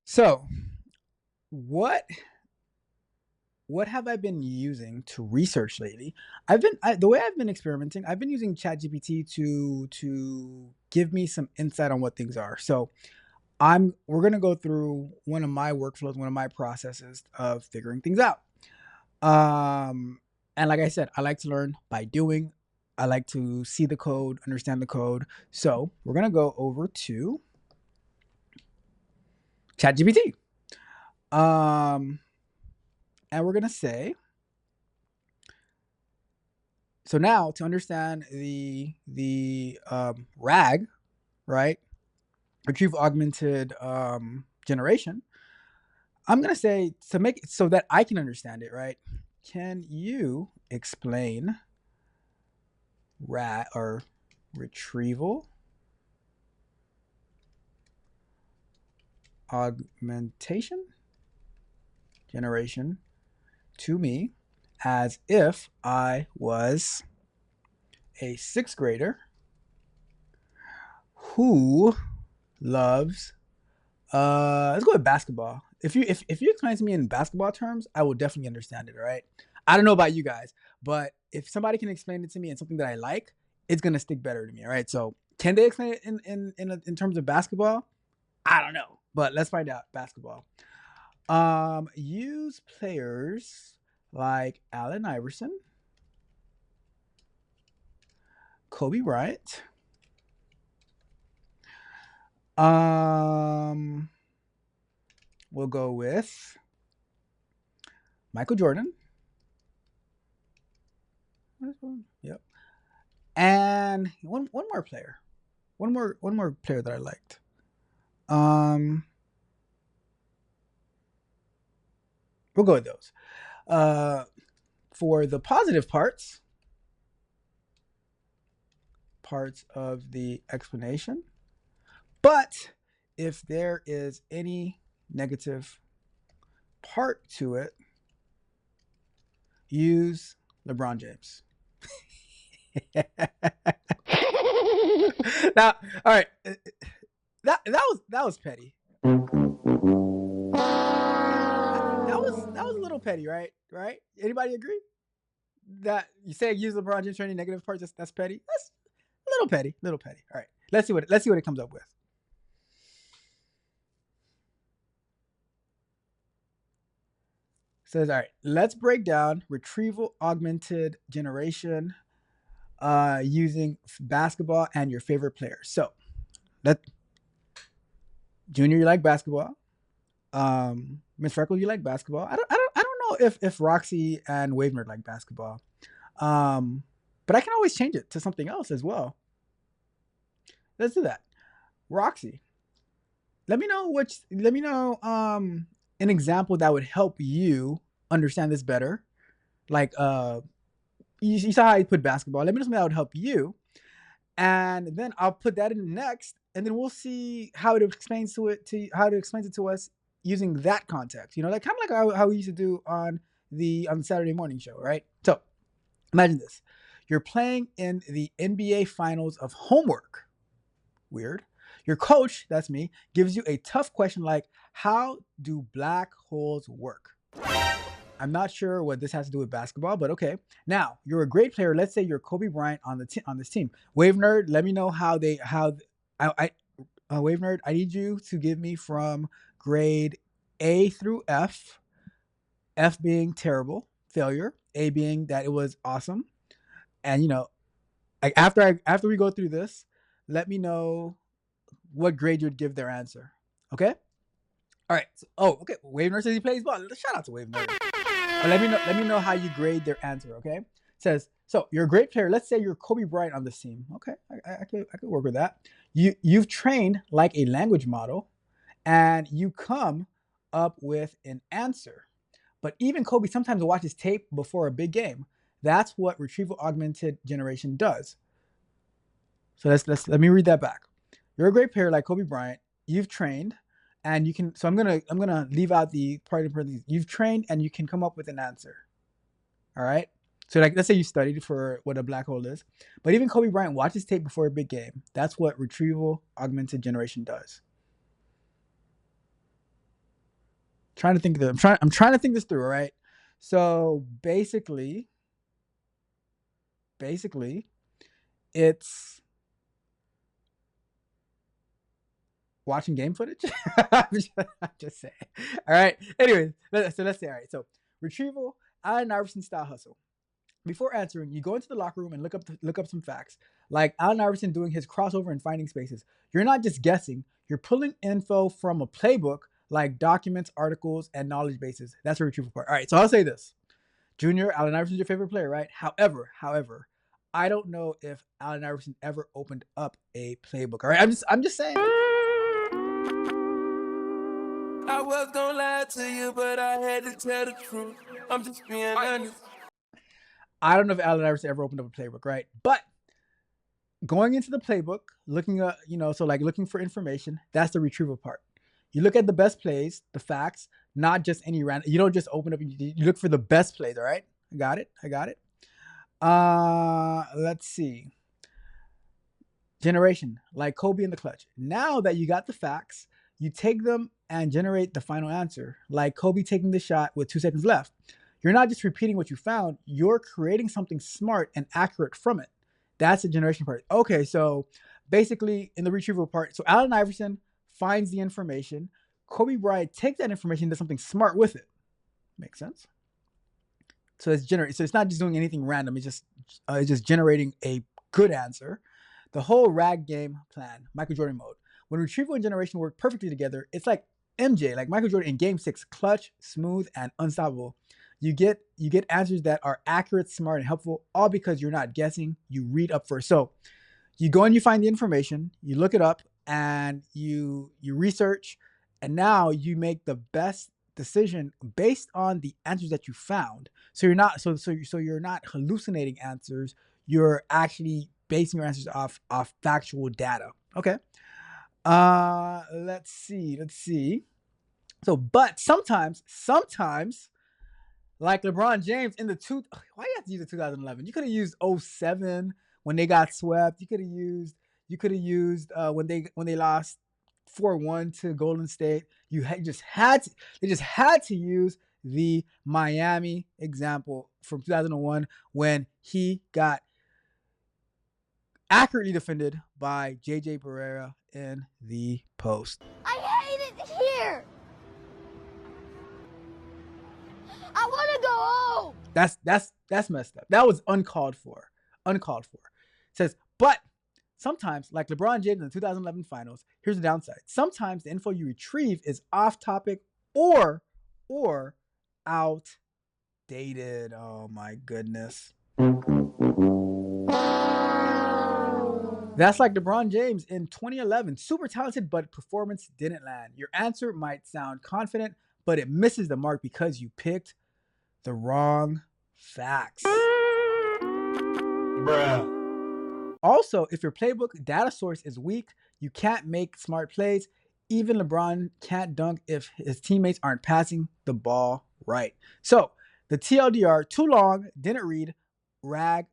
So, what have I been using to research lately? The way I've been experimenting. I've been using ChatGPT to give me some insight on what things are. So we're gonna go through one of my workflows, one of my processes of figuring things out. Um, and like I said, I like to learn by doing. I like to see the code, understand the code. So we're gonna go over to ChatGPT. Um, and we're gonna say, so now to understand the RAG, right? Retrieval Augmented Generation. I'm gonna say, to make it so that I can understand it, right? Can you explain retrieval augmentation generation to me as if I was a sixth grader who loves let's go with basketball. If you explain it to me in basketball terms, I will definitely understand it, all right? I don't know about you guys, but if somebody can explain it to me in something that I like, it's gonna stick better to me, all right? So can they explain it in terms of basketball? I don't know, but let's find out. Basketball. Use players like Allen Iverson, Kobe Bryant, we'll go with Michael Jordan. Yep. And one more player. One more player that I liked. We'll go with those. For the positive parts of the explanation. But if there is any negative part to it, use LeBron James. Now, all right, that was petty. That was a little petty, right? Right? Anybody agree that you say use LeBron James for any negative parts? That's petty. That's a little petty. Little petty. All right, let's see what it comes up with. It says, all right, let's break down retrieval augmented generation using basketball and your favorite players. So, Junior, you like basketball. Miss Freckles, you like basketball. I don't know if Roxy and Wavenerd like basketball. But I can always change it to something else as well. Let's do that. Roxy, let me know an example that would help you understand this better. Like you saw how I put basketball. Let me know something that would help you. And then I'll put that in next, and then we'll see how it explains it to us using that context. Like kind of like how we used to do on the Saturday morning show, right? So imagine this: you're playing in the NBA Finals of homework. Weird. Your coach, that's me, gives you a tough question like, "How do black holes work?" I'm not sure what this has to do with basketball, but okay. Now, you're a great player. Let's say you're Kobe Bryant on this team. Wave Nerd, let me know Wave Nerd, I need you to give me from grade A through F. F being terrible, failure. A being that it was awesome. And like after we go through this, let me know what grade you would give their answer. Okay? All right. So, okay. Wave Nerd says he plays ball. Shout out to Wave Nerd. Let me know how you grade their answer. Okay. It says, so you're a great player. Let's say you're Kobe Bryant on this team. Okay, I could work with that. You've trained like a language model, and you come up with an answer. But even Kobe sometimes watches tape before a big game. That's what retrieval augmented generation does. So let me read that back. You're a great player like Kobe Bryant. You've trained, and you can. So I'm gonna leave out the part in parentheses. You've trained, and you can come up with an answer. All right. So like, let's say you studied for what a black hole is, but even Kobe Bryant watches tape before a big game. That's what retrieval augmented generation does. Trying to think of I'm trying to think this through, all right? So basically, it's watching game footage. I'm just saying. All right. Anyways, so let's say, all right. So retrieval, Allen Iverson style hustle. Before answering, you go into the locker room and look up some facts, like Allen Iverson doing his crossover and finding spaces. You're not just guessing; you're pulling info from a playbook, like documents, articles, and knowledge bases. That's a retrieval part. All right, so I'll say this: Junior, Allen Iverson's your favorite player, right? However, I don't know if Allen Iverson ever opened up a playbook. All right, I'm just saying. I was gonna lie to you, but I had to tell the truth. I'm just being honest. I don't know if Allen Iverson ever opened up a playbook, right? But going into the playbook, looking at, so like looking for information, that's the retrieval part. You look at the best plays, the facts, not just any random. You don't just open up. You look for the best plays. All right, I got it. Let's see. Generation, like Kobe in the clutch. Now that you got the facts, you take them and generate the final answer, like Kobe taking the shot with 2 seconds left. You're not just repeating what you found, you're creating something smart and accurate from it. That's the generation part. Okay, so basically in the retrieval part, so Allen Iverson finds the information. Kobe Bryant takes that information and does something smart with it. Makes sense? So it's not just doing anything random. It's just generating a good answer. The whole rag game plan, Michael Jordan mode. When retrieval and generation work perfectly together, it's like MJ, like Michael Jordan in Game 6, clutch, smooth, and unstoppable. You get answers that are accurate, smart, and helpful, all because you're not guessing. You read up first. So you go and you find the information, you look it up, and you research, and now you make the best decision based on the answers that you found. So you're not hallucinating answers. You're actually basing your answers off factual data. Okay. Let's see. So, but sometimes, like LeBron James in the why you have to use the 2011? You could have used '07 when they got swept. You could have used when they lost 4-1 to Golden State. They just had to use the Miami example from 2001 when he got accurately defended by JJ Barrera in the post. I hate it here. I want to go home. That's messed up. That was uncalled for. It says, but sometimes, like LeBron James in the 2011 finals, here's the downside. Sometimes the info you retrieve is off topic or outdated. Oh my goodness. That's like LeBron James in 2011. Super talented, but performance didn't land. Your answer might sound confident, but it misses the mark because you picked the wrong facts. Bruh. Also, if your playbook data source is weak, you can't make smart plays. Even LeBron can't dunk if his teammates aren't passing the ball right. So, the TLDR, too long, didn't read, rag,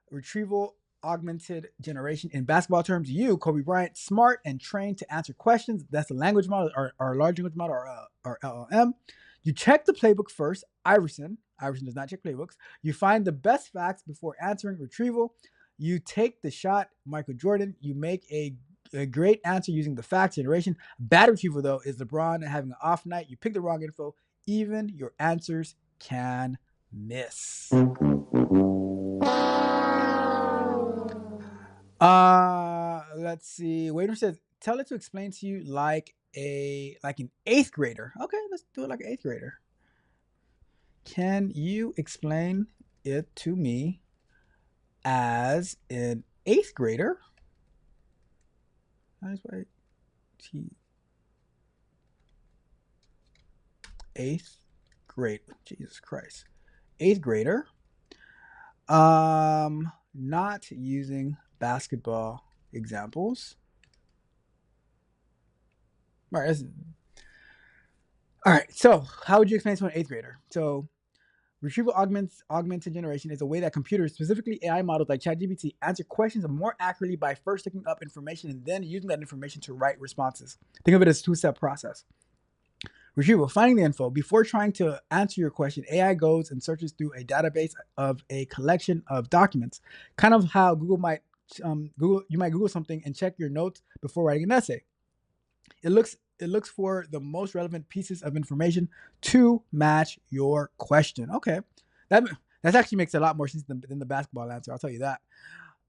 retrieval augmented generation. In basketball terms, you, Kobe Bryant, smart and trained to answer questions. That's the language model or large language model or LLM. You check the playbook first. Iverson does not check playbooks. You find the best facts before answering. Retrieval. You take the shot. Michael Jordan. You make a great answer using the facts generation. Bad retrieval, though, is LeBron having an off night. You pick the wrong info. Even your answers can miss. Let's see. Waiter says, tell it to explain to you like an 8th grader. Okay, let's do it like an 8th grader. Can you explain it to me as an 8th grader? That's right. 8th grade. Jesus Christ. 8th grader. Not using basketball examples. All right. So how would you explain to an 8th grader? So Retrieval augmented generation is a way that computers, specifically AI models like ChatGPT, answer questions more accurately by first looking up information and then using that information to write responses. Think of it as a two-step process. Retrieval, finding the info. Before trying to answer your question, AI goes and searches through a database of a collection of documents. Kind of how Google might you might Google something and check your notes before writing an essay. It looks for the most relevant pieces of information to match your question. Okay, that that actually makes a lot more sense than the basketball answer. I'll tell you that.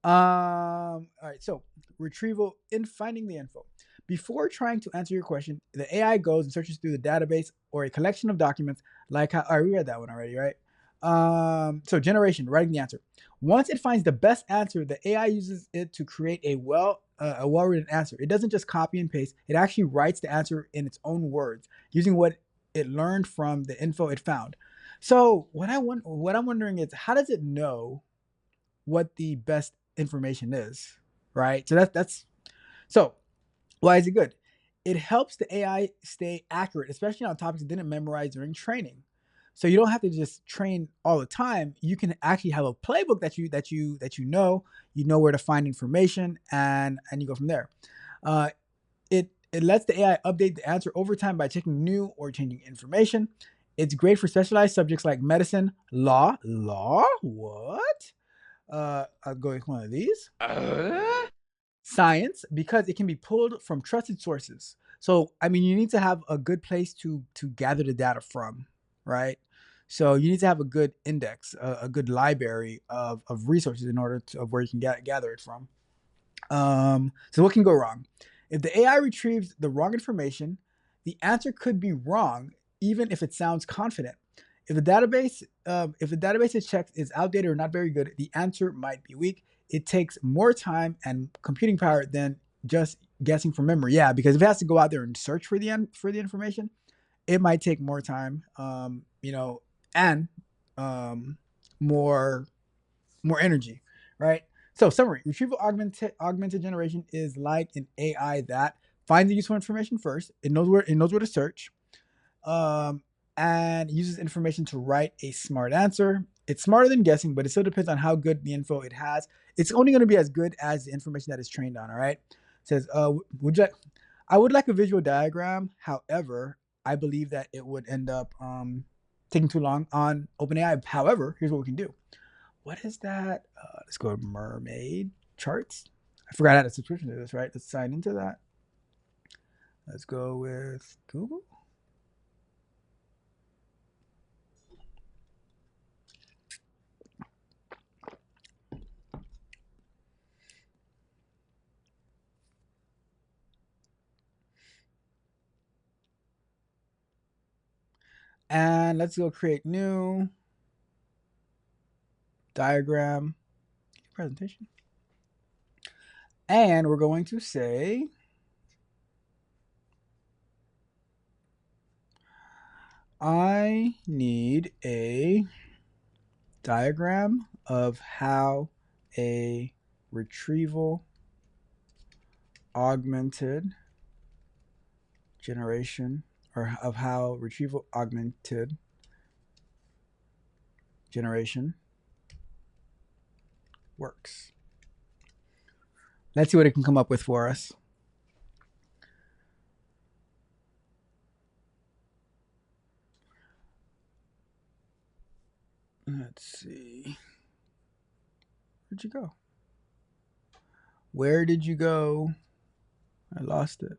All right. So retrieval in finding the info. Before trying to answer your question, the AI goes and searches through the database or a collection of documents. Like how, all right, we read that one already, right? So generation, writing the answer. Once it finds the best answer, the AI uses it to create a well-written answer. It doesn't just copy and paste. It actually writes the answer in its own words, using what it learned from the info it found. So what I'm wondering is, how does it know what the best information is, right? So that's so why is it good? It helps the AI stay accurate, especially on topics it didn't memorize during training. So you don't have to just train all the time. You can actually have a playbook you know where to find information, and you go from there. Uh, it lets the AI update the answer over time by checking new or changing information. It's great for specialized subjects like medicine, law, what? I'll go with one of these. Science, because it can be pulled from trusted sources. So, I mean, you need to have a good place to gather the data from, right? So you need to have a good index, a good library of resources in order to of where you can gather it from. So what can go wrong? If the AI retrieves the wrong information, the answer could be wrong, even if it sounds confident. If the database it checks is outdated or not very good, the answer might be weak. It takes more time and computing power than just guessing from memory. Yeah, because if it has to go out there and search for the information, it might take more time. And um, more more energy, right? So summary: retrieval augmented generation is like an AI that finds the useful information first. It knows where to search, um, and uses information to write a smart answer. It's smarter than guessing, but it still depends on how good the info it has. It's only going to be as good as the information that is trained on. All right. It says, would you like? I would like a visual diagram. However, I believe that it would end up taking too long on OpenAI. However, here's what we can do. What is that? Let's go to mermaid charts. I forgot I had a subscription to this, right? Let's sign into that. Let's go with Google. And let's go create new diagram presentation. And we're going to say I need a diagram of how a retrieval augmented generation, or of how retrieval augmented generation works. Let's see what it can come up with for us. Let's see. Where'd you go? Where did you go? I lost it.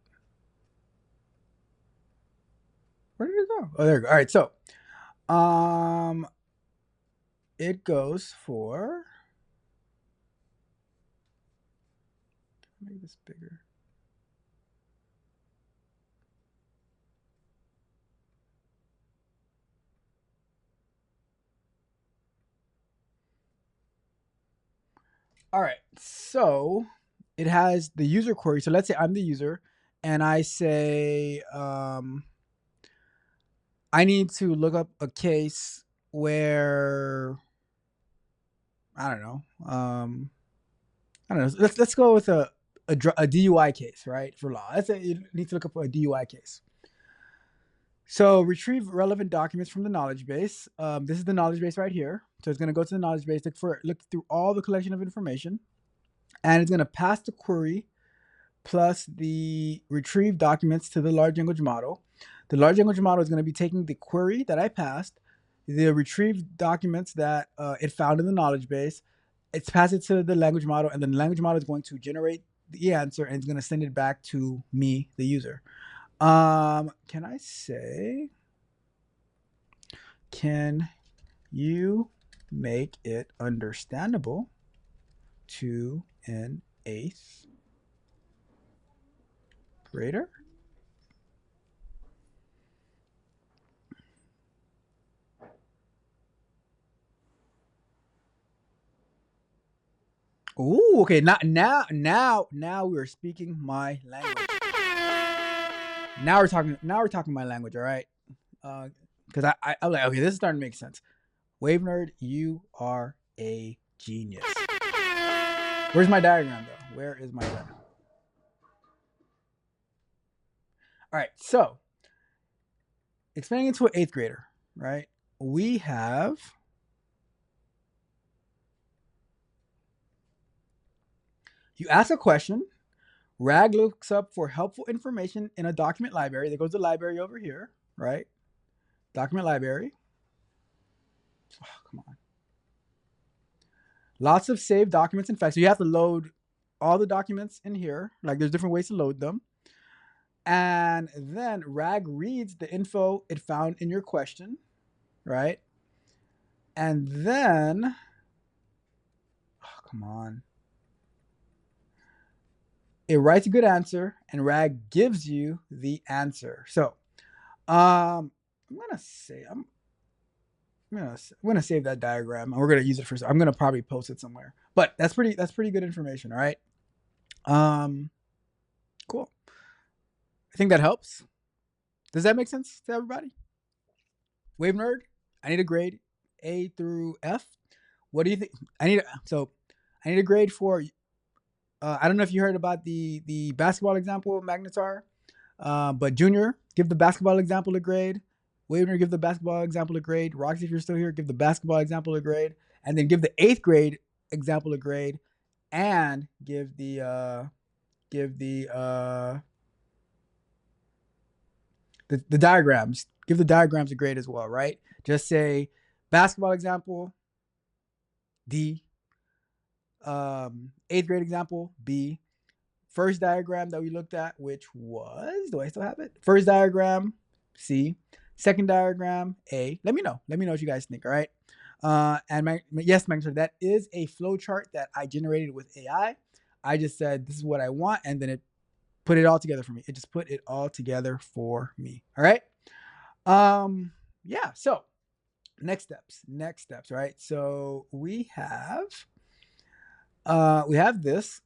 Where did it go? Oh, there we go. All right, so it goes for, make this bigger. All right, so it has the user query. So let's say I'm the user and I say I need to look up a case where I don't know. I don't know. Let's go with a DUI case, right? For law. Let's say you need to look up a DUI case. So retrieve relevant documents from the knowledge base. This is the knowledge base right here. So it's going to go to the knowledge base, look through all the collection of information, and it's going to pass the query plus the retrieve documents to the large language model. The large language model is going to be taking the query that I passed, the retrieved documents that it found in the knowledge base. It's passed it to the language model, and then the language model is going to generate the answer and it's going to send it back to me, the user. Can I say, can you make it understandable to an 8th grader? Ooh, okay. Now we're speaking my language. Now we're talking my language. All right. Because I'm like, okay, this is starting to make sense. Wave nerd, you are a genius. Where's my diagram though? Where is my diagram? All right. So expanding into an 8th grader, right? We have you ask a question. RAG looks up for helpful information in a document library. There goes the library over here, right? Document library. Oh, come on. Lots of saved documents. In fact, so you have to load all the documents in here. Like there's different ways to load them. And then RAG reads the info it found in your question, right? And then, oh, come on. It writes a good answer and RAG gives you the answer. So I'm gonna save that diagram and we're gonna use it for. I'm gonna probably post it somewhere. But that's pretty good information. All right. Cool. I think that helps. Does that make sense to everybody? Wave nerd, I need a grade A through F. What do you think? I need a grade for. I don't know if you heard about the basketball example, Magnetar, but Junior, give the basketball example a grade. Wavener, give the basketball example a grade. Roxy, if you're still here, give the basketball example a grade, and then give the 8th grade example a grade, and give the diagrams. Give the diagrams a grade as well, right? Just say basketball example D, 8th grade example B, first diagram that we looked at, which was, do I still have it? First diagram C, second diagram A. Let me know what you guys think. All right. Yes, Magnetar, that is a flow chart that I generated with AI. I just said this is what I want, and then it put it all together for me. It just put it all together for me. All right. Yeah. So next steps. Right. So we have this.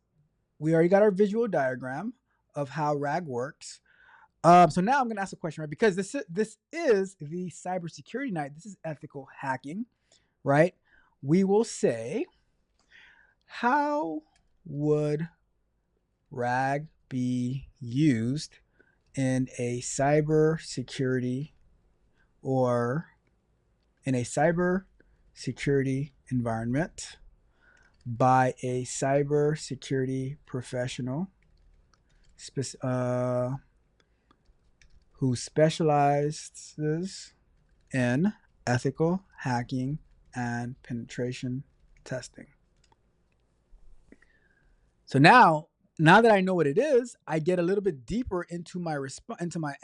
We already got our visual diagram of how RAG works. So now I'm going to ask a question, right? Because this is the cybersecurity night. This is ethical hacking, right? We will say, how would RAG be used in a cybersecurity or in a cybersecurity environment by a cybersecurity professional who specializes in ethical hacking and penetration testing. So now that I know what it is, I get a little bit deeper into my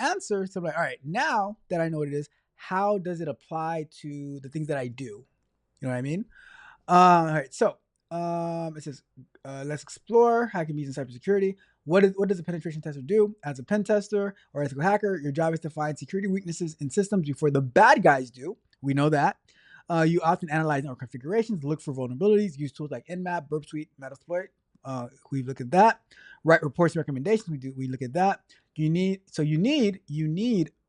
answer. So I'm like, all right, now that I know what it is, how does it apply to the things that I do? You know what I mean? All right. So it says, let's explore how it can be used in cybersecurity. What does a penetration tester do? As a pen tester or ethical hacker, your job is to find security weaknesses in systems before the bad guys do. We know that. You often analyze network configurations, look for vulnerabilities, use tools like Nmap, Burp Suite, Metasploit. We look at that. Write reports and recommendations. We look at that. You need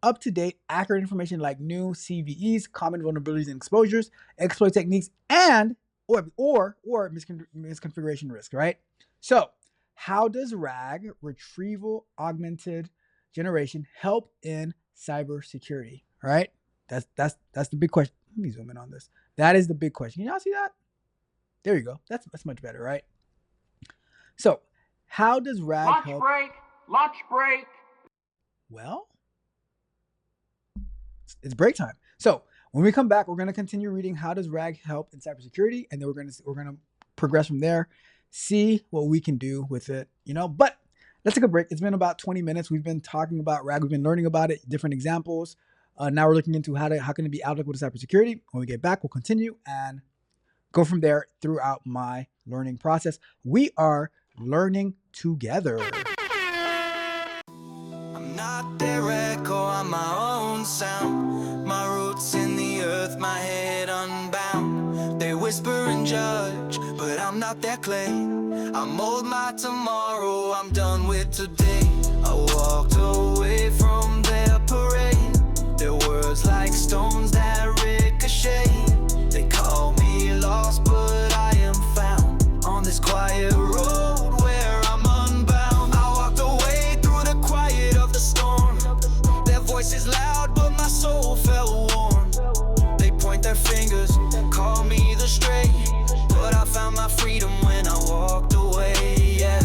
up-to-date, accurate information like new CVEs, common vulnerabilities and exposures, exploit techniques, and or misconfiguration risk, right? So how does RAG, Retrieval Augmented Generation, help in cybersecurity? All right, that's the big question. Let me zoom in on this. That is the big question. Can y'all see that? There you go. That's much better, right? So, how does RAG lunch help? break? Lunch break. Well, it's break time. So when we come back, we're going to continue reading how does RAG help in cybersecurity, and then we're going to progress from there, see what we can do with it, But let's take a break. It's been about 20 minutes. We've been talking about RAG. We've been learning about it, different examples. Now we're looking into how can it be applicable to cybersecurity. When we get back, we'll continue and go from there throughout my learning process. We are learning together. I'm not their echo, I'm my own sound. My roots in the earth, my head unbound. They whisper and judge, but I'm not their clay. I mold my tomorrow, I'm done with today. I walked away from their parade. Their words like stones that ricochet. They call me lost, but I am found on this quiet road where I'm unbound. I walked away through the quiet of the storm. Their voices loud, but my soul felt warm. They point their fingers, call me the stray, but I found my freedom when I walked away, yeah.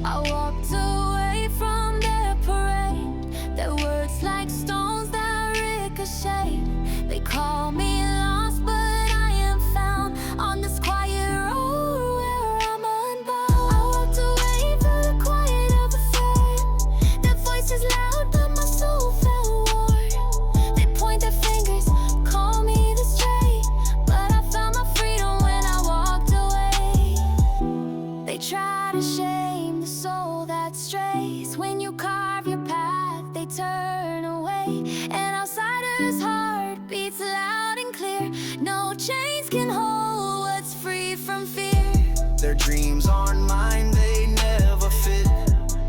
I walked away from their parade. Their words like stones that ricochet. They call me lost, but I am found on this quiet road where I'm unbound. I walked away through the quiet of the fair. Their voices loud, but my soul felt warm. They point their fingers, call me the stray, but I found my freedom when I walked away. They try to shame the soul that strays. When you carve your path, they turn away. An outsider's heart beats loud and clear. No chains can hold what's free from fear. Their dreams aren't mine, they never fit.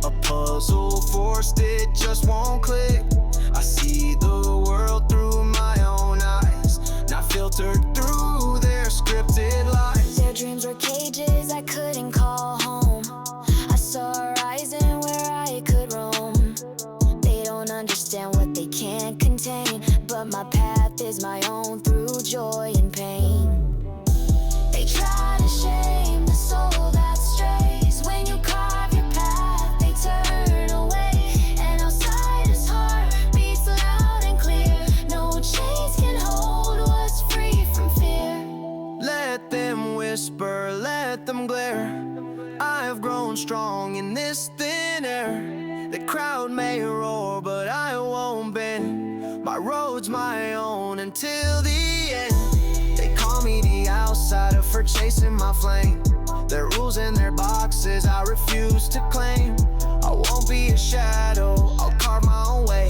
A puzzle forced, it just won't click. I see the world through my own eyes, not filtered through their scripted lies. Their dreams were cages I couldn't call home. I saw a horizon where I could roam. They don't understand what they can't contain, but my path is my own through joy and pain. They try to shame the soul that strays. When you carve your path, they turn away. An outsider's heart beats loud and clear. No chains can hold what's free from fear. Let them whisper, let them glare. I've grown strong in this thin air. The crowd may roar, but I won't bend. My road's my own until the end. They call me the outsider for chasing my flame. Their rules and their boxes I refuse to claim. I won't be a shadow, I'll carve my own way.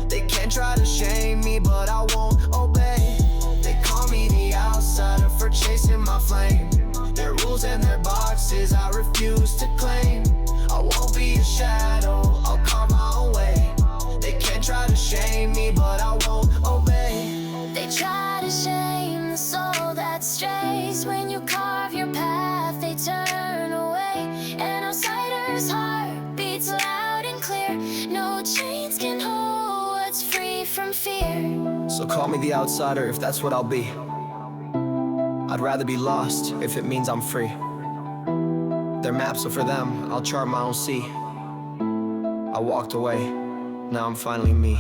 They can try to shame me, but I won't obey. They call me the outsider for chasing my flame. Their rules and their boxes I refuse to claim. I won't be a shadow, I'll carve my own way. They can try to shame me, but I won't obey. They try to shame the soul that strays. When you carve your path, they turn away. An outsider's heart beats loud and clear. No chains can hold what's free from fear. So call me the outsider if that's what I'll be. I'd rather be lost if it means I'm free. Their maps are for them, I'll chart my own sea. I walked away, now I'm finally me.